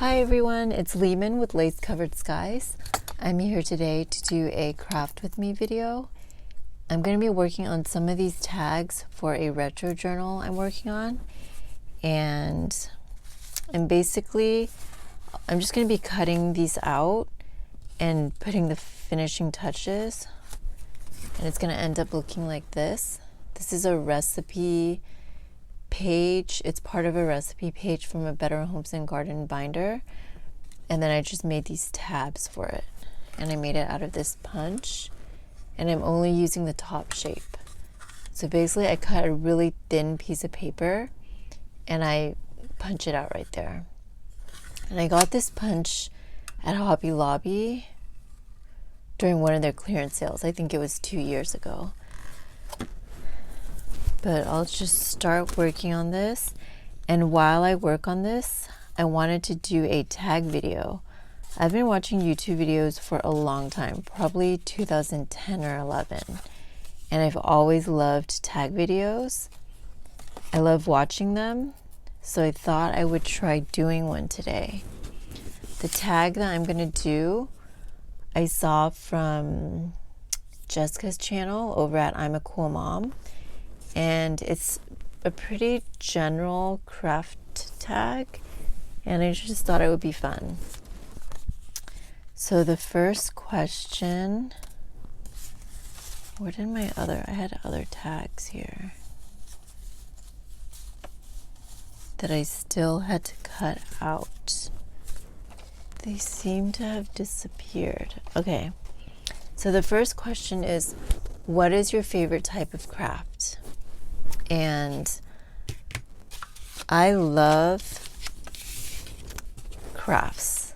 Hi everyone, it's Lehman with Lace Covered Skies. I'm here today to do a craft with me video. I'm going to be working on some of these tags for a retro journal I'm working on, and I'm just going to be cutting these out and putting the finishing touches, and it's going to end up looking like this. This is a recipe page. It's part of a recipe page from a Better Homes and Garden binder, and then I just made these tabs for it, and I made it out of this punch, and I'm only using the top shape. So basically I cut a really thin piece of paper and I punch it out right there. And I got this punch at Hobby Lobby during one of their clearance sales. I think it was 2 years ago. But I'll just start working on this, and while I work on this, I wanted to do a tag video. I've been watching YouTube videos for a long time, probably 2010 or 11, and I've always loved tag videos. I love watching them, so I thought I would try doing one today. The tag that I'm going to do, I saw from Jessica's channel over at I'm a Cool Mom. And it's a pretty general craft tag, and I just thought it would be fun. So the first question, where did I had other tags here that I still had to cut out. They seem to have disappeared. Okay, so the first question is, what is your favorite type of craft? And I love crafts.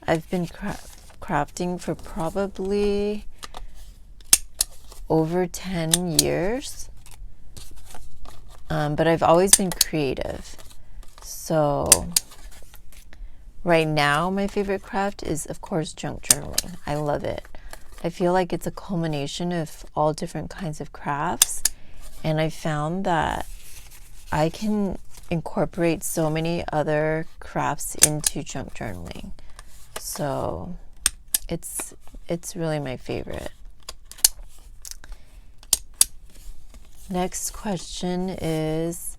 I've been crafting for probably over 10 years, but I've always been creative. So right now my favorite craft is, of course, junk journaling. I love it. I feel like it's a culmination of all different kinds of crafts. And I found that I can incorporate so many other crafts into junk journaling. So it's really my favorite. Next question is,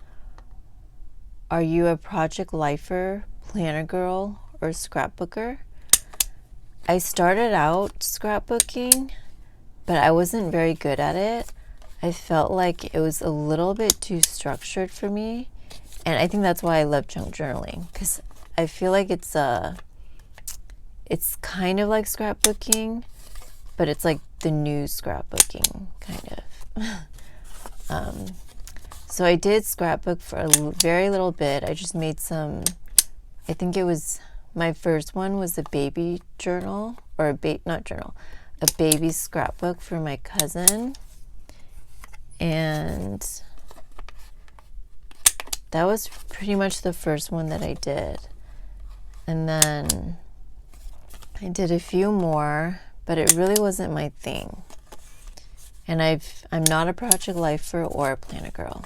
are you a project lifer, planner girl, or scrapbooker? I started out scrapbooking, but I wasn't very good at it. I felt like it was a little bit too structured for me, and I think that's why I love junk journaling, because I feel like it's kind of like scrapbooking, but it's like the new scrapbooking kind of. So I did scrapbook for a very little bit. I just made some. I think it was my first one was a baby journal, or a baby scrapbook for my cousin. And that was pretty much the first one that I did. And then I did a few more, but it really wasn't my thing. And I'm not a project lifer or a planner girl.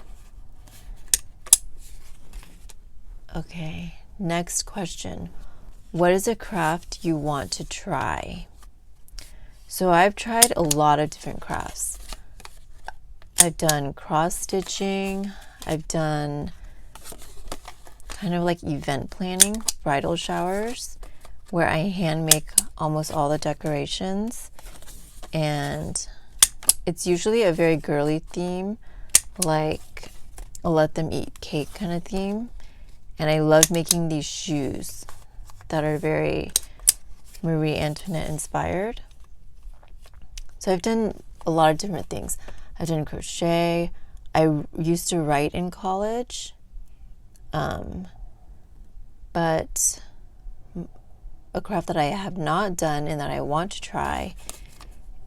Okay, next question. What is a craft you want to try? So I've tried a lot of different crafts. I've done cross stitching. I've done kind of like event planning, bridal showers, where I hand make almost all the decorations. And it's usually a very girly theme, like a let them eat cake kind of theme. And I love making these shoes that are very Marie Antoinette inspired. So I've done a lot of different things. I've done crochet. I used to write in college, but a craft that I have not done and that I want to try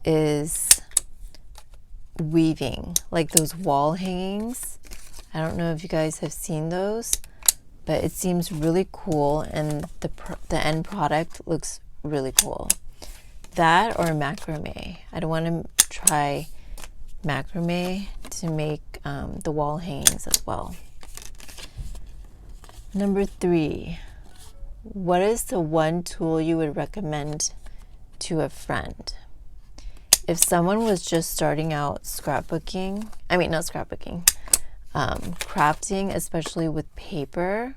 is weaving, like those wall hangings. I don't know if you guys have seen those, but it seems really cool, and the end product looks really cool. That or macrame. I'd want to try macrame to make the wall hangings as well. Number 3, What is the one tool you would recommend to a friend? If someone was just starting out scrapbooking, not scrapbooking, crafting, especially with paper,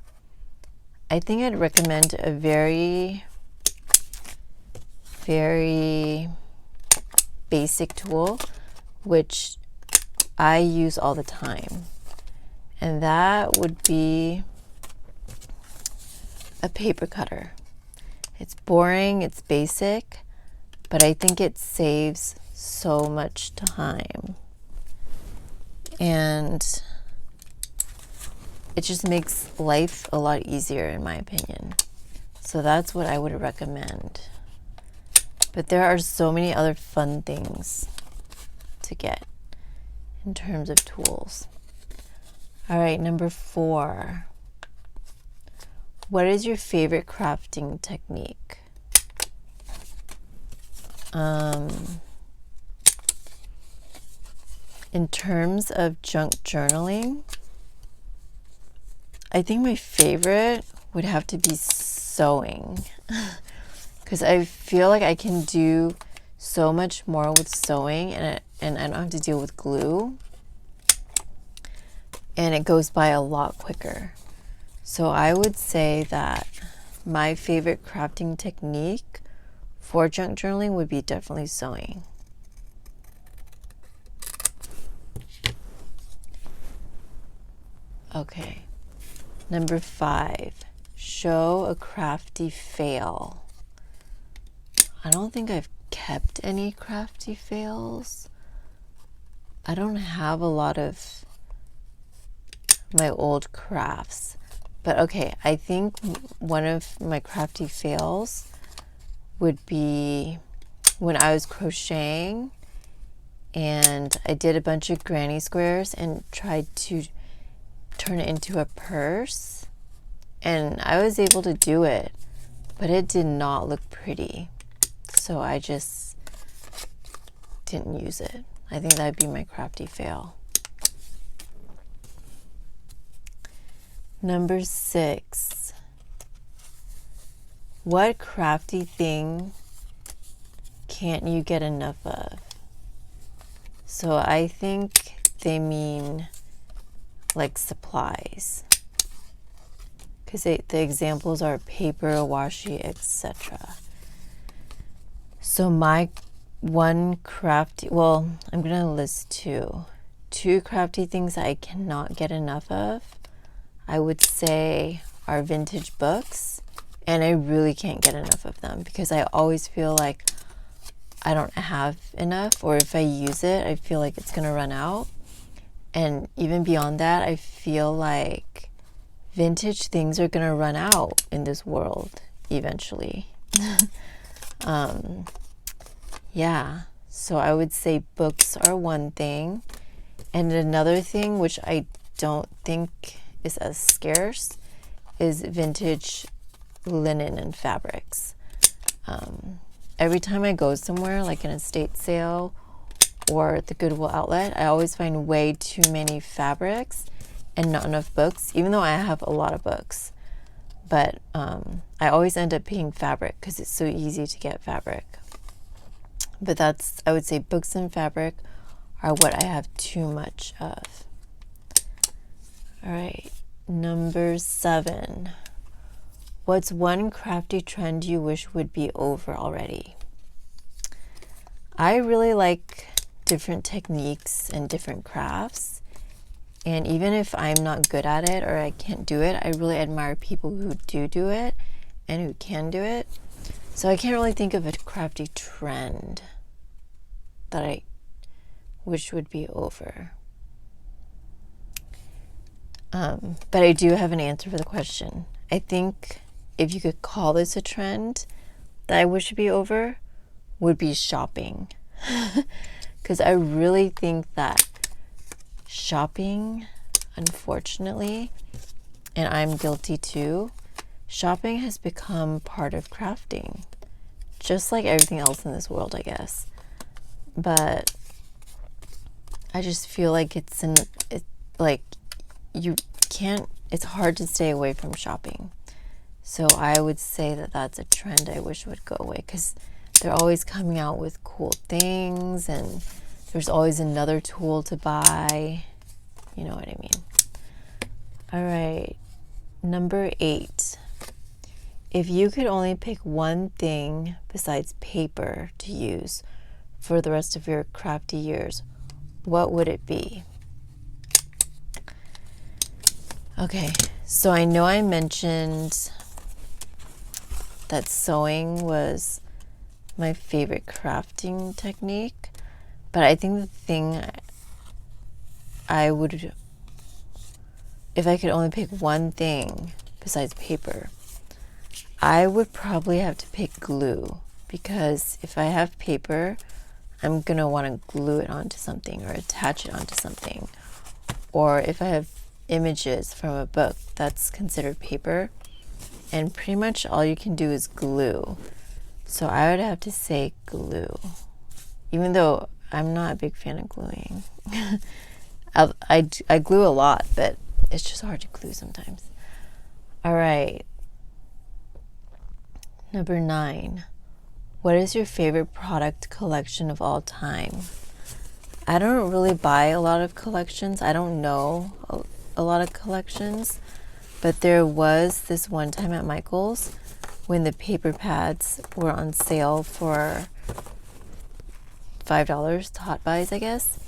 I think I'd recommend a very, very basic tool, which I use all the time. And that would be a paper cutter. It's boring, it's basic, but I think it saves so much time. And it just makes life a lot easier, in my opinion. So that's what I would recommend. But there are so many other fun things to get in terms of tools. All right, number 4. What is your favorite crafting technique? In terms of junk journaling, I think my favorite would have to be sewing, because I feel like I can do so much more with sewing, and I don't have to deal with glue, and it goes by a lot quicker. So I would say that my favorite crafting technique for junk journaling would be definitely sewing. Okay, number 5, show a crafty fail. I don't think I've kept any crafty fails. I don't have a lot of my old crafts. But okay, I think one of my crafty fails would be when I was crocheting and I did a bunch of granny squares and tried to turn it into a purse. And I was able to do it, but it did not look pretty. So I just didn't use it. I think that'd be my crafty fail. Number 6, what crafty thing can't you get enough of? So I think they mean like supplies, because the examples are paper, washi, etc. So my one crafty, well, I'm going to list 2 crafty things I cannot get enough of, I would say, are vintage books, and I really can't get enough of them because I always feel like I don't have enough, or if I use it, I feel like it's going to run out. And even beyond that, I feel like vintage things are going to run out in this world eventually. Yeah, so I would say books are one thing, and another thing, which I don't think is as scarce, is vintage linen and fabrics. Every time I go somewhere, like an estate sale or the Goodwill outlet, I always find way too many fabrics and not enough books, even though I have a lot of books. But I always end up picking fabric because it's so easy to get fabric. But I would say books and fabric are what I have too much of. All right, number 7. What's one crafty trend you wish would be over already? I really like different techniques and different crafts. And even if I'm not good at it or I can't do it, I really admire people who do it and who can do it. So I can't really think of a crafty trend that I wish would be over. But I do have an answer for the question. I think if you could call this a trend that I wish would be over, would be shopping. Because I really think that shopping, unfortunately, and I'm guilty too, shopping has become part of crafting. Just like everything else in this world, I guess. But I just feel like it's hard to stay away from shopping. So I would say that that's a trend I wish would go away, because they're always coming out with cool things and there's always another tool to buy. You know what I mean? All right, number 8. If you could only pick one thing besides paper to use for the rest of your crafty years, what would it be? Okay, so I know I mentioned that sewing was my favorite crafting technique, but I think the thing I would, if I could only pick one thing besides paper, I would probably have to pick glue, because if I have paper, I'm going to want to glue it onto something or attach it onto something. Or if I have images from a book, that's considered paper. And pretty much all you can do is glue. So I would have to say glue, even though I'm not a big fan of gluing. I glue a lot, but it's just hard to glue sometimes. All right. Number 9. What is your favorite product collection of all time? I don't really buy a lot of collections. I don't know a lot of collections, but there was this one time at Michael's when the paper pads were on sale for $5 to Hot Buys, I guess.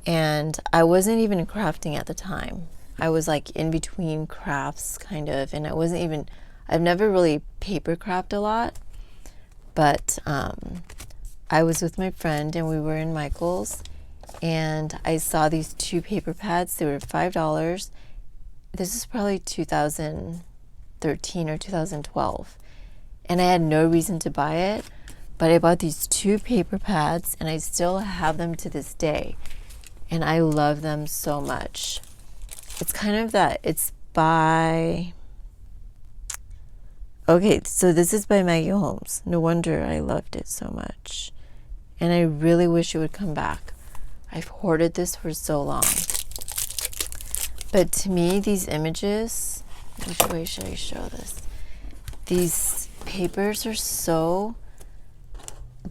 And I wasn't even crafting at the time. I was like in between crafts kind of, and I've never really paper crafted a lot, but I was with my friend and we were in Michael's and I saw these 2 paper pads. They were $5. This is probably 2013 or 2012. And I had no reason to buy it, but I bought these 2 paper pads and I still have them to this day. And I love them so much. It's kind of that, it's by, okay, so this is by Maggie Holmes. No wonder I loved it so much. And I really wish it would come back. I've hoarded this for so long. But to me, these images, which way should I show this? These papers are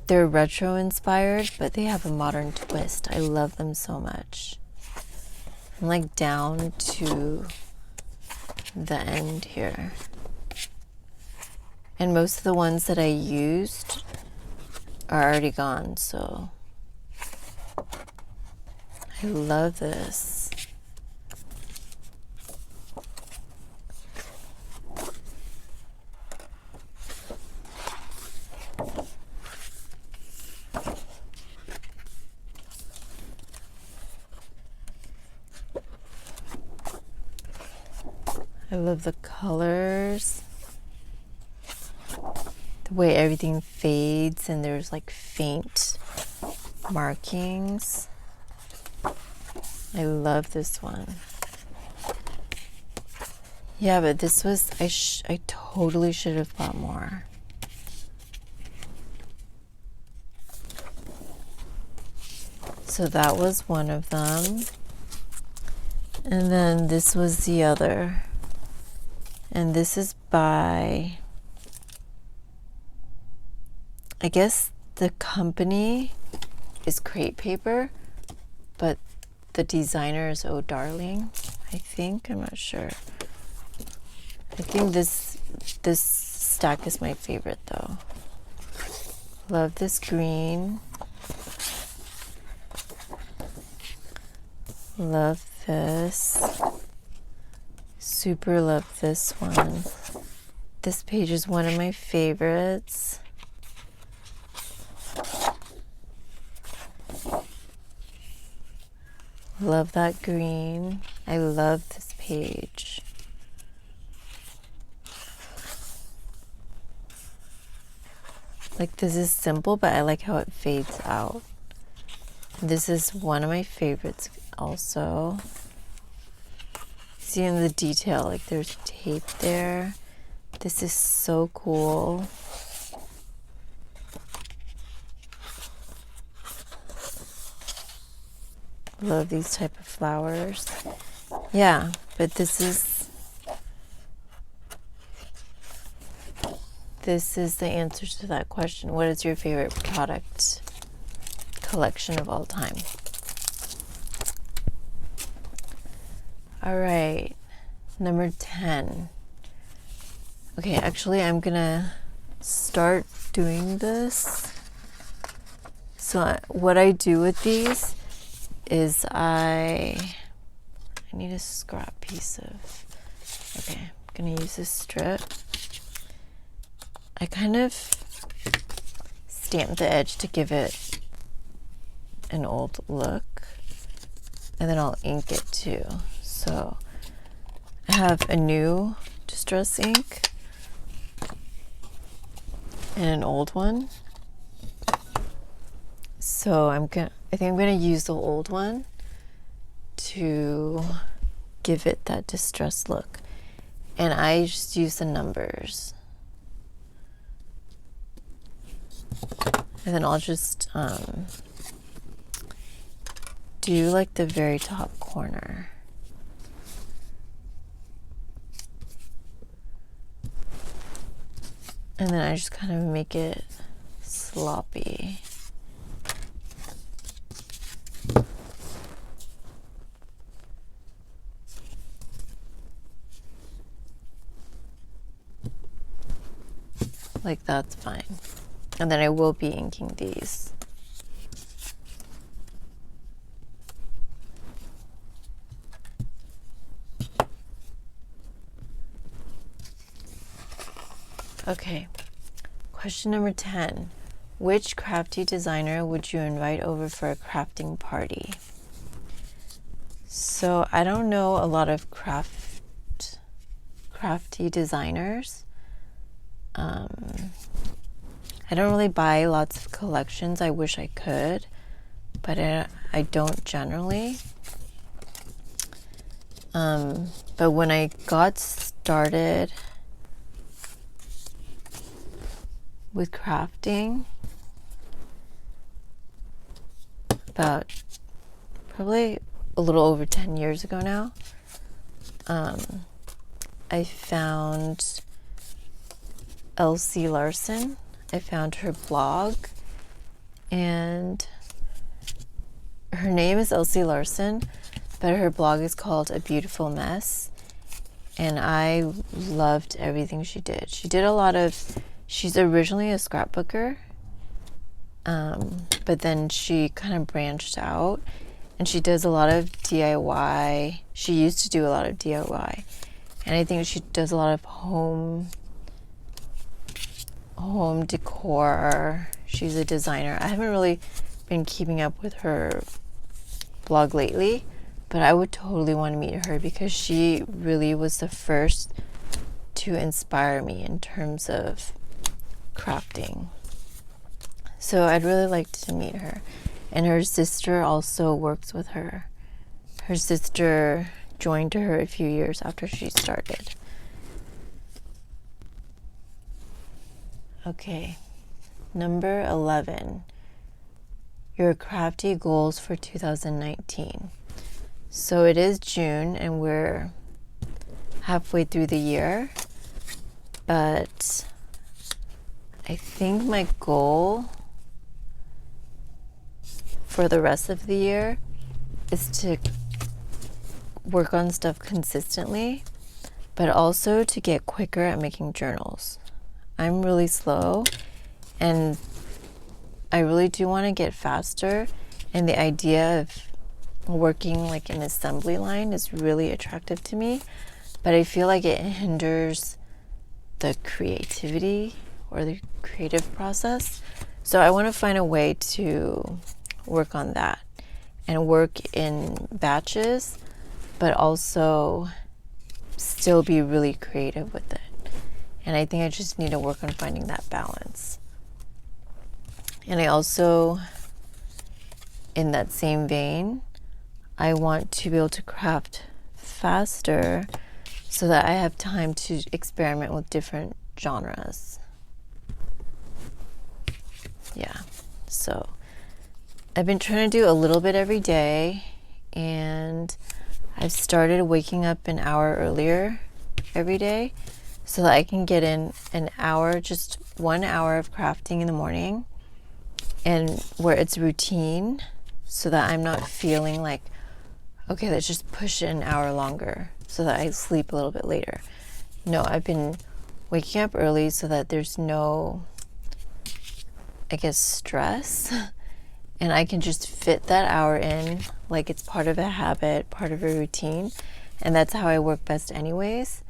they're retro inspired, but they have a modern twist. I love them so much. I'm like down to the end here. And most of the ones that I used are already gone, so I love this. I love the colors, the way everything fades and there's like faint markings. I love this one. Yeah, but this was, I totally should have bought more. So that was one of them. And then this was the other. And this is by, I guess the company is Crate Paper, but the designer is Oh Darling, I think. I'm not sure. I think this stack is my favorite though. Love this green. Love this. Super love this one. This page is one of my favorites. Love that green. I love this page. Like, this is simple, but I like how it fades out. This is one of my favorites also. See in the detail, like there's tape there. This is so cool. Love these type of flowers. Yeah, but this is this is the answer to that question. What is your favorite product collection of all time? All right, number 10. Okay, actually, I'm gonna start doing this. So what I do with these is I need a scrap piece of, okay, I'm gonna use this strip. I kind of stamp the edge to give it an old look, and then I'll ink it too. So I have a new distress ink and an old one. So I think I'm gonna use the old one to give it that distressed look, and I just use the numbers, and then I'll just do like the very top corner. And then I just kind of make it sloppy. Like that's fine. And then I will be inking these. Okay, question number 10. Which crafty designer would you invite over for a crafting party? So I don't know a lot of crafty designers. I don't really buy lots of collections. I wish I could, but I don't generally. But when I got started with crafting about probably a little over 10 years ago now, I found Elsie Larson. I found her blog, and her name is Elsie Larson, but her blog is called A Beautiful Mess, and I loved everything she did. She did a lot of, she's originally a scrapbooker, but then she kind of branched out, and she does a lot of DIY. She used to do a lot of DIY, and I think she does a lot of home decor. She's a designer. I haven't really been keeping up with her blog lately, but I would totally want to meet her because she really was the first to inspire me in terms of crafting. So I'd really like to meet her. And her sister also works with her. Her sister joined her a few years after she started. Okay, number 11. Your crafty goals for 2019. So it is June and we're halfway through the year, but I think my goal for the rest of the year is to work on stuff consistently, but also to get quicker at making journals. I'm really slow, and I really do want to get faster, and the idea of working like an assembly line is really attractive to me, but I feel like it hinders the creativity or the creative process. So I want to find a way to work on that and work in batches, but also still be really creative with it. And I think I just need to work on finding that balance. And I also, in that same vein, I want to be able to craft faster so that I have time to experiment with different genres. Yeah, so I've been trying to do a little bit every day, and I've started waking up an hour earlier every day so that I can get in an hour, just 1 hour of crafting in the morning, and where it's routine, so that I'm not feeling like, okay, let's just push it an hour longer so that I sleep a little bit later. No, I've been waking up early so that there's no, I guess, stress, and I can just fit that hour in like it's part of a habit, part of a routine, and that's how I work best anyways.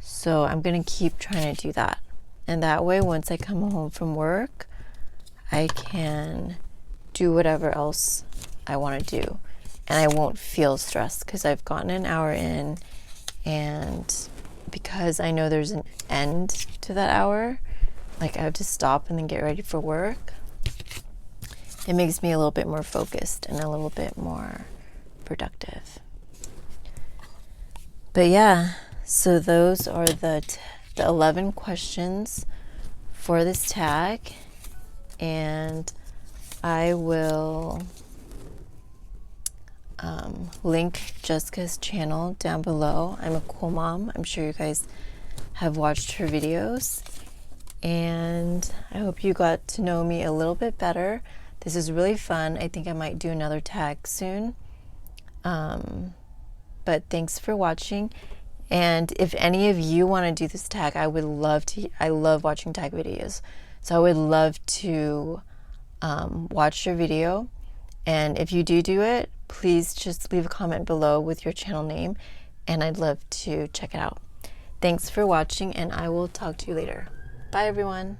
So I'm gonna keep trying to do that, and that way once I come home from work, I can do whatever else I want to do, and I won't feel stressed because I've gotten an hour in, and because I know there's an end to that hour, like I have to stop and then get ready for work, it makes me a little bit more focused and a little bit more productive. But yeah, so those are the 11 questions for this tag, and I will link Jessica's channel down below. I'm a Cool Mom. I'm sure you guys have watched her videos, and I hope you got to know me a little bit better. This is really fun. I think I might do another tag soon. But thanks for watching. And if any of you want to do this tag, I would love to. I love watching tag videos, so I would love to watch your video. And if you do it, please just leave a comment below with your channel name, and I'd love to check it out. Thanks for watching, and I will talk to you later. Bye, everyone.